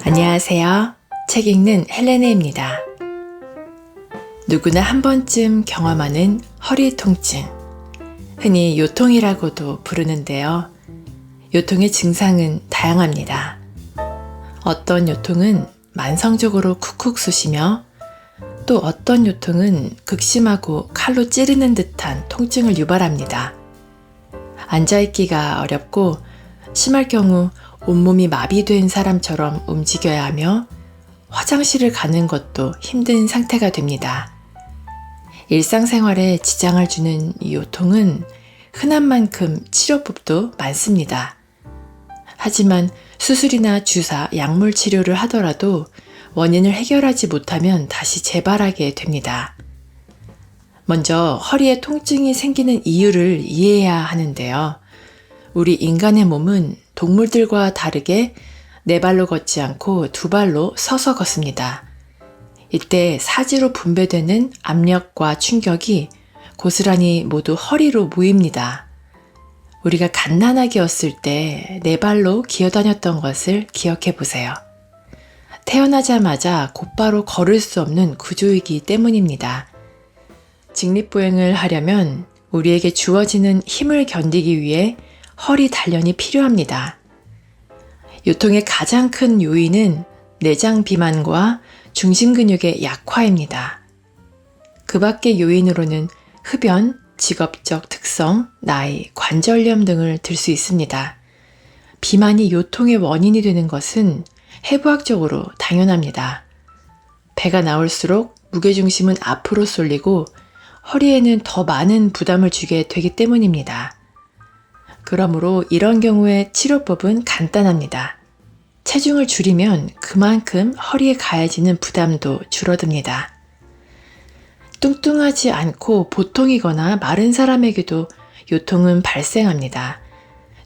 안녕하세요. 책 읽는 헬레네입니다. 누구나 한 번쯤 경험하는 허리 통증, 흔히 요통이라고도 부르는데요. 요통의 증상은 다양합니다. 어떤 요통은 만성적으로 쿡쿡 쑤시며 또 어떤 요통은 극심하고 칼로 찌르는 듯한 통증을 유발합니다. 앉아있기가 어렵고 심할 경우 온몸이 마비된 사람처럼 움직여야 하며 화장실을 가는 것도 힘든 상태가 됩니다. 일상생활에 지장을 주는 이 요통은 흔한 만큼 치료법도 많습니다. 하지만 수술이나 주사, 약물 치료를 하더라도 원인을 해결하지 못하면 다시 재발하게 됩니다. 먼저 허리에 통증이 생기는 이유를 이해해야 하는데요. 우리 인간의 몸은 동물들과 다르게 네 발로 걷지 않고 두 발로 서서 걷습니다. 이때 사지로 분배되는 압력과 충격이 고스란히 모두 허리로 모입니다. 우리가 갓난아기였을 때 네 발로 기어다녔던 것을 기억해 보세요. 태어나자마자 곧바로 걸을 수 없는 구조이기 때문입니다. 직립보행을 하려면 우리에게 주어지는 힘을 견디기 위해 허리 단련이 필요합니다. 요통의 가장 큰 요인은 내장 비만과 중심 근육의 약화입니다. 그 밖의 요인으로는 흡연, 직업적 특성, 나이, 관절염 등을 들 수 있습니다. 비만이 요통의 원인이 되는 것은 해부학적으로 당연합니다. 배가 나올수록 무게중심은 앞으로 쏠리고 허리에는 더 많은 부담을 주게 되기 때문입니다. 그러므로 이런 경우에 치료법은 간단합니다. 체중을 줄이면 그만큼 허리에 가해지는 부담도 줄어듭니다. 뚱뚱하지 않고 보통이거나 마른 사람에게도 요통은 발생합니다.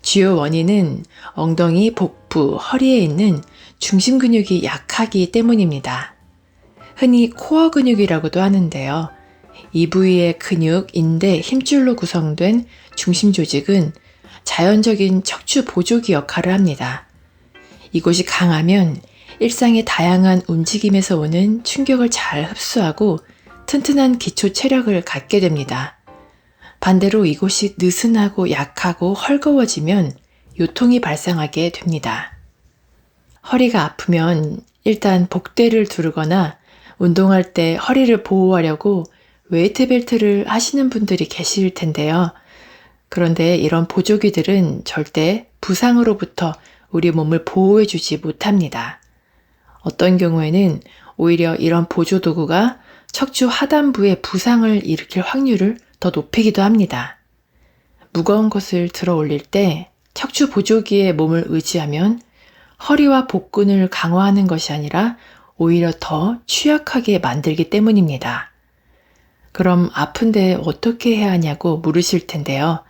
주요 원인은 엉덩이, 복부, 허리에 있는 중심 근육이 약하기 때문입니다. 흔히 코어 근육이라고도 하는데요. 이 부위의 근육, 인대, 힘줄로 구성된 중심 조직은 자연적인 척추 보조기 역할을 합니다. 이곳이 강하면 일상의 다양한 움직임에서 오는 충격을 잘 흡수하고 튼튼한 기초 체력을 갖게 됩니다. 반대로 이곳이 느슨하고 약하고 헐거워지면 요통이 발생하게 됩니다. 허리가 아프면 일단 복대를 두르거나 운동할 때 허리를 보호하려고 웨이트 벨트를 하시는 분들이 계실 텐데요. 그런데 이런 보조기들은 절대 부상으로부터 우리 몸을 보호해주지 못합니다. 어떤 경우에는 오히려 이런 보조도구가 척추 하단부에 부상을 일으킬 확률을 더 높이기도 합니다. 무거운 것을 들어 올릴 때 척추 보조기에 몸을 의지하면 허리와 복근을 강화하는 것이 아니라 오히려 더 취약하게 만들기 때문입니다. 그럼 아픈데 어떻게 해야 하냐고 물으실 텐데요.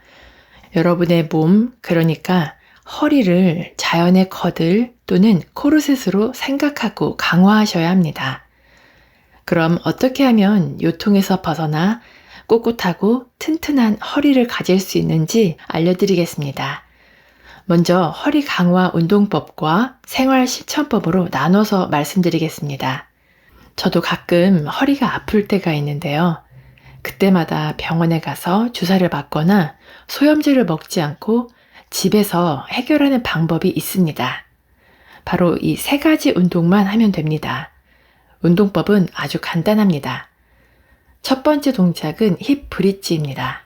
여러분의 몸, 그러니까 허리를 자연의 거들 또는 코르셋으로 생각하고 강화하셔야 합니다. 그럼 어떻게 하면 요통에서 벗어나 꼿꼿하고 튼튼한 허리를 가질 수 있는지 알려드리겠습니다. 먼저 허리 강화 운동법과 생활 실천법으로 나눠서 말씀드리겠습니다. 저도 가끔 허리가 아플 때가 있는데요. 그때마다 병원에 가서 주사를 맞거나 소염제를 먹지 않고 집에서 해결하는 방법이 있습니다. 바로 이 세 가지 운동만 하면 됩니다. 운동법은 아주 간단합니다. 첫 번째 동작은 힙 브릿지입니다.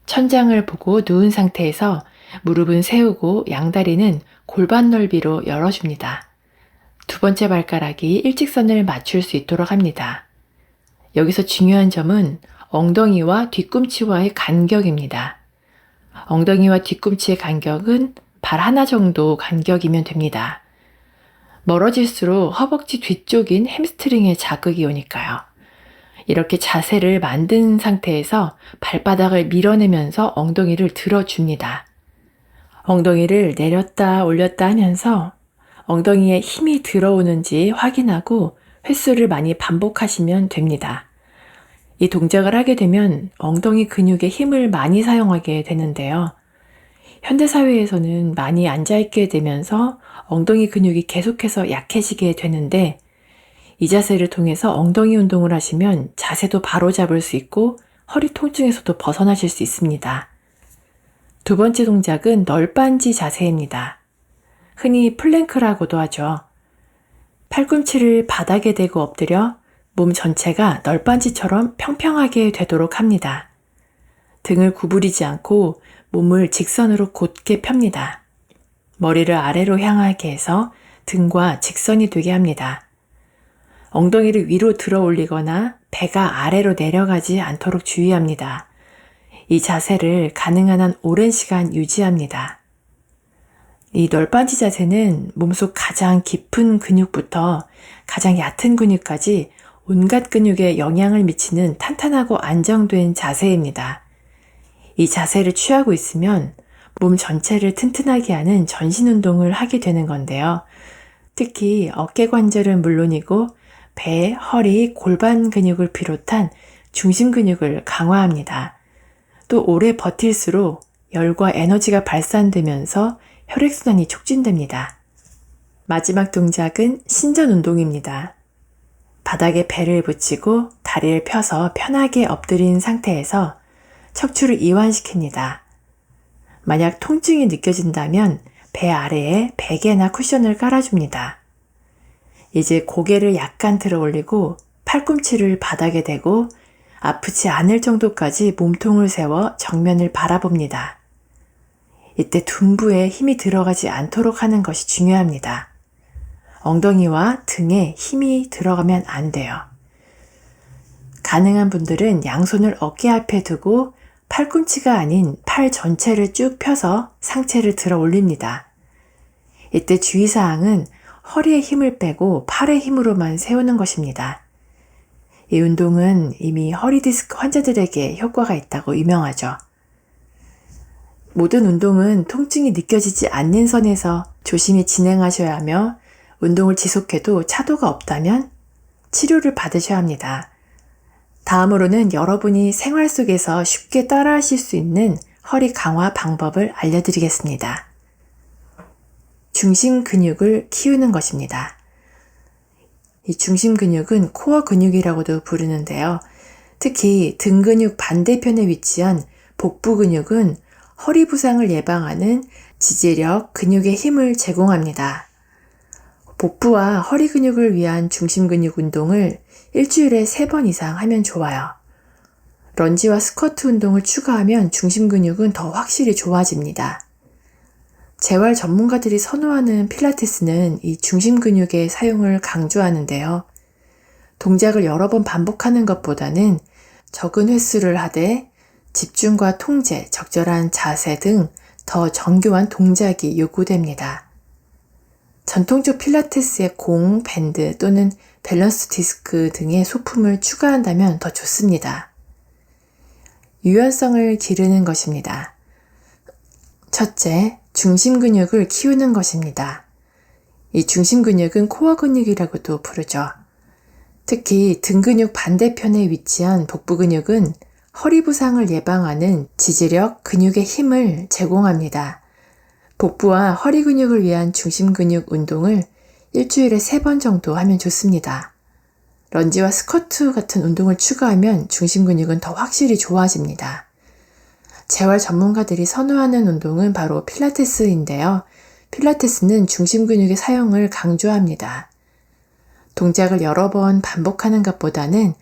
천장을 보고 누운 상태에서 무릎은 세우고 양다리는 골반 넓이로 열어줍니다. 두 번째 발가락이 일직선을 맞출 수 있도록 합니다. 여기서 중요한 점은 엉덩이와 뒤꿈치와의 간격입니다. 엉덩이와 뒤꿈치의 간격은 발 하나 정도 간격이면 됩니다. 멀어질수록 허벅지 뒤쪽인 햄스트링에 자극이 오니까요. 이렇게 자세를 만든 상태에서 발바닥을 밀어내면서 엉덩이를 들어줍니다. 엉덩이를 내렸다 올렸다 하면서 엉덩이에 힘이 들어오는지 확인하고 횟수를 많이 반복하시면 됩니다. 이 동작을 하게 되면 엉덩이 근육에 힘을 많이 사용하게 되는데요. 현대사회에서는 많이 앉아있게 되면서 엉덩이 근육이 계속해서 약해지게 되는데 이 자세를 통해서 엉덩이 운동을 하시면 자세도 바로 잡을 수 있고 허리 통증에서도 벗어나실 수 있습니다. 두 번째 동작은 널빤지 자세입니다. 흔히 플랭크라고도 하죠. 팔꿈치를 바닥에 대고 엎드려 몸 전체가 널빤지처럼 평평하게 되도록 합니다. 등을 구부리지 않고 몸을 직선으로 곧게 펴니다. 머리를 아래로 향하게 해서 등과 직선이 되게 합니다. 엉덩이를 위로 들어 올리거나 배가 아래로 내려가지 않도록 주의합니다. 이 자세를 가능한 한 오랜 시간 유지합니다. 이 널빤지 자세는 몸속 가장 깊은 근육부터 가장 얕은 근육까지 온갖 근육에 영향을 미치는 탄탄하고 안정된 자세입니다. 이 자세를 취하고 있으면 몸 전체를 튼튼하게 하는 전신 운동을 하게 되는 건데요. 특히 어깨 관절은 물론이고 배, 허리, 골반 근육을 비롯한 중심 근육을 강화합니다. 또 오래 버틸수록 열과 에너지가 발산되면서 혈액순환이 촉진됩니다. 마지막 동작은 신전 운동입니다. 바닥에 배를 붙이고 다리를 펴서 편하게 엎드린 상태에서 척추를 이완시킵니다. 만약 통증이 느껴진다면 배 아래에 베개나 쿠션을 깔아줍니다. 이제 고개를 약간 들어 올리고 팔꿈치를 바닥에 대고 아프지 않을 정도까지 몸통을 세워 정면을 바라봅니다. 이때 둔부에 힘이 들어가지 않도록 하는 것이 중요합니다. 엉덩이와 등에 힘이 들어가면 안 돼요. 가능한 분들은 양손을 어깨 앞에 두고 팔꿈치가 아닌 팔 전체를 쭉 펴서 상체를 들어 올립니다. 이때 주의사항은 허리에 힘을 빼고 팔의 힘으로만 세우는 것입니다. 이 운동은 이미 허리 디스크 환자들에게 효과가 있다고 유명하죠. 모든 운동은 통증이 느껴지지 않는 선에서 조심히 진행하셔야 하며 운동을 지속해도 차도가 없다면 치료를 받으셔야 합니다. 다음으로는 여러분이 생활 속에서 쉽게 따라하실 수 있는 허리 강화 방법을 알려드리겠습니다. 중심 근육을 키우는 것입니다. 이 중심 근육은 코어 근육이라고도 부르는데요. 특히 등 근육 반대편에 위치한 복부 근육은 허리 부상을 예방하는 지지력, 근육의 힘을 제공합니다. 복부와 허리 근육을 위한 중심 근육 운동을 일주일에 3번 이상 하면 좋아요. 런지와 스쿼트 운동을 추가하면 중심 근육은 더 확실히 좋아집니다. 재활 전문가들이 선호하는 필라테스는 이 중심 근육의 사용을 강조하는데요. 동작을 여러 번 반복하는 것보다는 적은 횟수를 하되 집중과 통제, 적절한 자세 등 더 정교한 동작이 요구됩니다. 전통적 필라테스에 공, 밴드 또는 밸런스 디스크 등의 소품을 추가한다면 더 좋습니다. 유연성을 기르는 것입니다. 첫째, 중심 근육을 키우는 것입니다. 이 중심 근육은 코어 근육이라고도 부르죠. 특히 등 근육 반대편에 위치한 복부 근육은 허리 부상을 예방하는 지지력, 근육의 힘을 제공합니다. 복부와 허리 근육을 위한 중심 근육 운동을 일주일에 3번 정도 하면 좋습니다. 런지와 스쿼트 같은 운동을 추가하면 중심 근육은 더 확실히 좋아집니다. 재활 전문가들이 선호하는 운동은 바로 필라테스인데요. 필라테스는 중심 근육의 사용을 강조합니다. 동작을 여러 번 반복하는 것보다는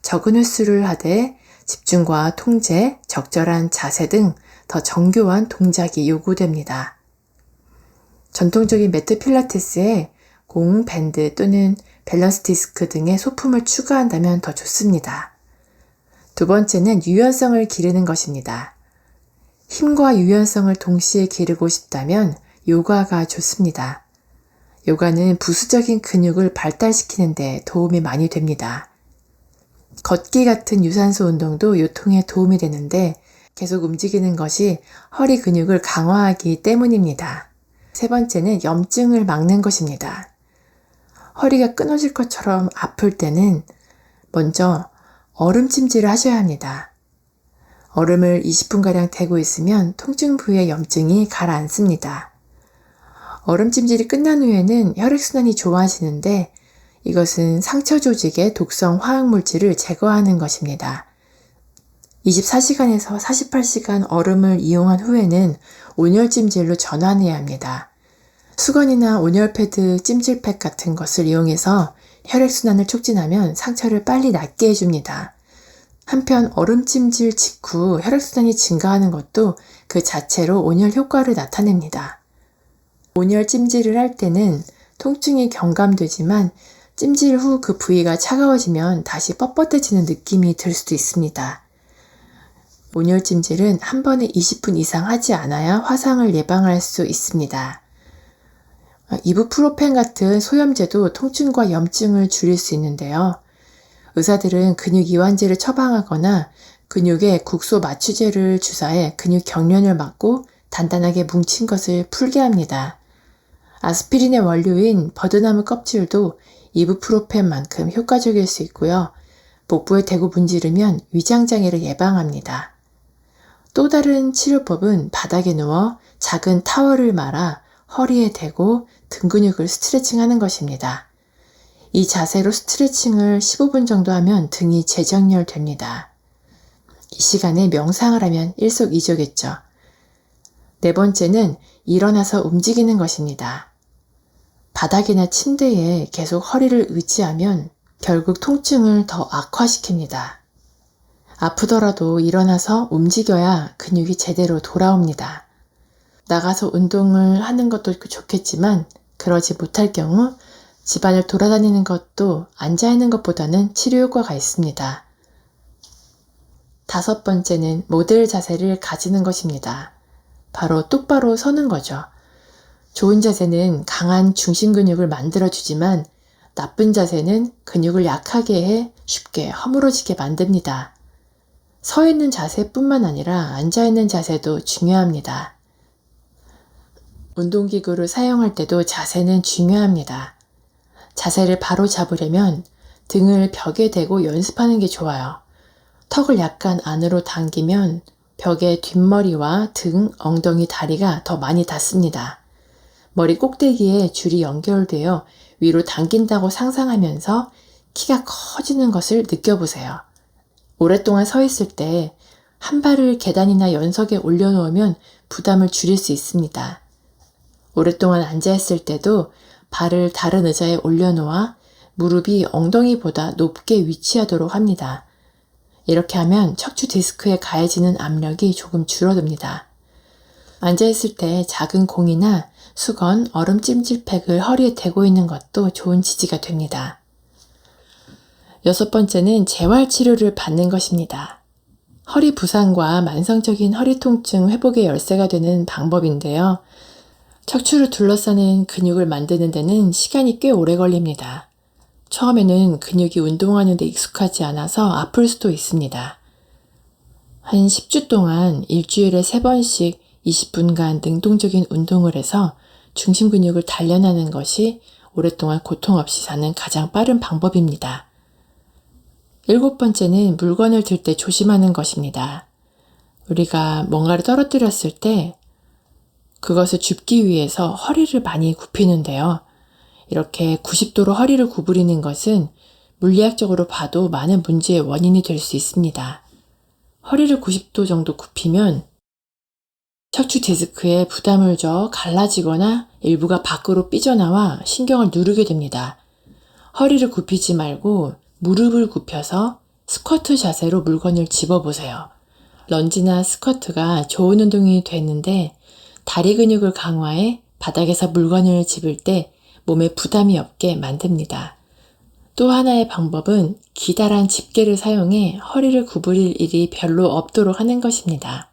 적은 횟수를 하되 집중과 통제, 적절한 자세 등 더 정교한 동작이 요구됩니다. 전통적인 매트 필라테스에 공, 밴드 또는 밸런스 디스크 등의 소품을 추가한다면 더 좋습니다. 두 번째는 유연성을 기르는 것입니다. 힘과 유연성을 동시에 기르고 싶다면 요가가 좋습니다. 요가는 부수적인 근육을 발달시키는 데 도움이 많이 됩니다. 걷기 같은 유산소 운동도 요통에 도움이 되는데 계속 움직이는 것이 허리 근육을 강화하기 때문입니다. 세 번째는 염증을 막는 것입니다. 허리가 끊어질 것처럼 아플 때는 먼저 얼음찜질을 하셔야 합니다. 얼음을 20분가량 대고 있으면 통증 부위의 염증이 가라앉습니다. 얼음찜질이 끝난 후에는 혈액순환이 좋아지는데 이것은 상처 조직의 독성 화학물질을 제거하는 것입니다. 24시간에서 48시간 얼음을 이용한 후에는 온열찜질로 전환해야 합니다. 수건이나 온열 패드, 찜질팩 같은 것을 이용해서 혈액순환을 촉진하면 상처를 빨리 낫게 해줍니다. 한편 얼음찜질 직후 혈액순환이 증가하는 것도 그 자체로 온열 효과를 나타냅니다. 온열 찜질을 할 때는 통증이 경감되지만 찜질 후 그 부위가 차가워지면 다시 뻣뻣해지는 느낌이 들 수도 있습니다. 온열 찜질은 한 번에 20분 이상 하지 않아야 화상을 예방할 수 있습니다. 이부프로펜 같은 소염제도 통증과 염증을 줄일 수 있는데요. 의사들은 근육 이완제를 처방하거나 근육에 국소 마취제를 주사해 근육 경련을 막고 단단하게 뭉친 것을 풀게 합니다. 아스피린의 원료인 버드나무 껍질도 이부프로펜만큼 효과적일 수 있고요. 복부에 대고 문지르면 위장장애를 예방합니다. 또 다른 치료법은 바닥에 누워 작은 타월을 말아 허리에 대고 등 근육을 스트레칭하는 것입니다. 이 자세로 스트레칭을 15분 정도 하면 등이 재정렬됩니다. 이 시간에 명상을 하면 일석이조겠죠. 네 번째는 일어나서 움직이는 것입니다. 바닥이나 침대에 계속 허리를 의지하면 결국 통증을 더 악화시킵니다. 아프더라도 일어나서 움직여야 근육이 제대로 돌아옵니다. 나가서 운동을 하는 것도 좋겠지만 그러지 못할 경우 집안을 돌아다니는 것도 앉아있는 것보다는 치료 효과가 있습니다. 다섯 번째는 모델 자세를 가지는 것입니다. 바로 똑바로 서는 거죠. 좋은 자세는 강한 중심 근육을 만들어주지만 나쁜 자세는 근육을 약하게 해 쉽게 허물어지게 만듭니다. 서 있는 자세뿐만 아니라 앉아 있는 자세도 중요합니다. 운동기구를 사용할 때도 자세는 중요합니다. 자세를 바로 잡으려면 등을 벽에 대고 연습하는 게 좋아요. 턱을 약간 안으로 당기면 벽에 뒷머리와 등, 엉덩이, 다리가 더 많이 닿습니다. 머리 꼭대기에 줄이 연결되어 위로 당긴다고 상상하면서 키가 커지는 것을 느껴보세요. 오랫동안 서 있을 때 한 발을 계단이나 연석에 올려놓으면 부담을 줄일 수 있습니다. 오랫동안 앉아있을 때도 발을 다른 의자에 올려놓아 무릎이 엉덩이보다 높게 위치하도록 합니다. 이렇게 하면 척추 디스크에 가해지는 압력이 조금 줄어듭니다. 앉아있을 때 작은 공이나 수건, 얼음 찜질팩을 허리에 대고 있는 것도 좋은 지지가 됩니다. 여섯 번째는 재활치료를 받는 것입니다. 허리 부상과 만성적인 허리 통증 회복의 열쇠가 되는 방법인데요. 척추를 둘러싸는 근육을 만드는 데는 시간이 꽤 오래 걸립니다. 처음에는 근육이 운동하는 데 익숙하지 않아서 아플 수도 있습니다. 한 10주 동안 일주일에 3번씩 20분간 능동적인 운동을 해서 중심 근육을 단련하는 것이 오랫동안 고통 없이 사는 가장 빠른 방법입니다. 일곱 번째는 물건을 들 때 조심하는 것입니다. 우리가 뭔가를 떨어뜨렸을 때 그것을 줍기 위해서 허리를 많이 굽히는데요. 이렇게 90도로 허리를 구부리는 것은 물리학적으로 봐도 많은 문제의 원인이 될 수 있습니다. 허리를 90도 정도 굽히면 척추 디스크에 부담을 줘 갈라지거나 일부가 밖으로 삐져나와 신경을 누르게 됩니다. 허리를 굽히지 말고 무릎을 굽혀서 스쿼트 자세로 물건을 집어보세요. 런지나 스쿼트가 좋은 운동이 되는데 다리 근육을 강화해 바닥에서 물건을 집을 때 몸에 부담이 없게 만듭니다. 또 하나의 방법은 기다란 집게를 사용해 허리를 구부릴 일이 별로 없도록 하는 것입니다.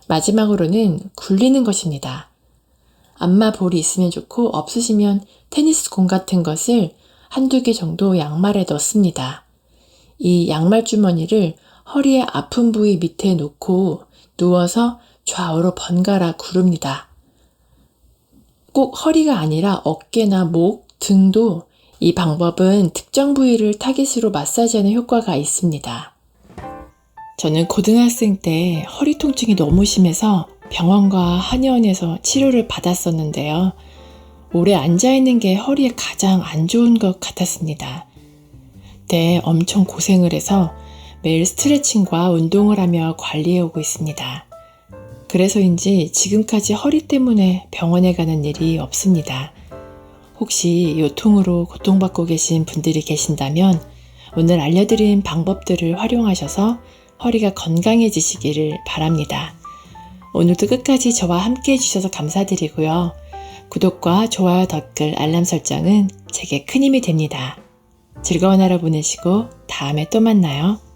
마지막으로는 굴리는 것입니다. 안마 볼이 있으면 좋고 없으시면 테니스 공 같은 것을 한두 개 정도 양말에 넣습니다. 이 양말 주머니를 허리의 아픈 부위 밑에 놓고 누워서 좌우로 번갈아 구릅니다. 꼭 허리가 아니라 어깨나 목, 등도 이 방법은 특정 부위를 타깃으로 마사지하는 효과가 있습니다. 저는 고등학생 때 허리 통증이 너무 심해서 병원과 한의원에서 치료를 받았었는데요. 오래 앉아있는 게 허리에 가장 안 좋은 것 같았습니다. 네, 엄청 고생을 해서 매일 스트레칭과 운동을 하며 관리해오고 있습니다. 그래서인지 지금까지 허리 때문에 병원에 가는 일이 없습니다. 혹시 요통으로 고통받고 계신 분들이 계신다면 오늘 알려드린 방법들을 활용하셔서 허리가 건강해지시기를 바랍니다. 오늘도 끝까지 저와 함께 해주셔서 감사드리고요. 구독과 좋아요, 댓글, 알람 설정은 제게 큰 힘이 됩니다. 즐거운 하루 보내시고 다음에 또 만나요.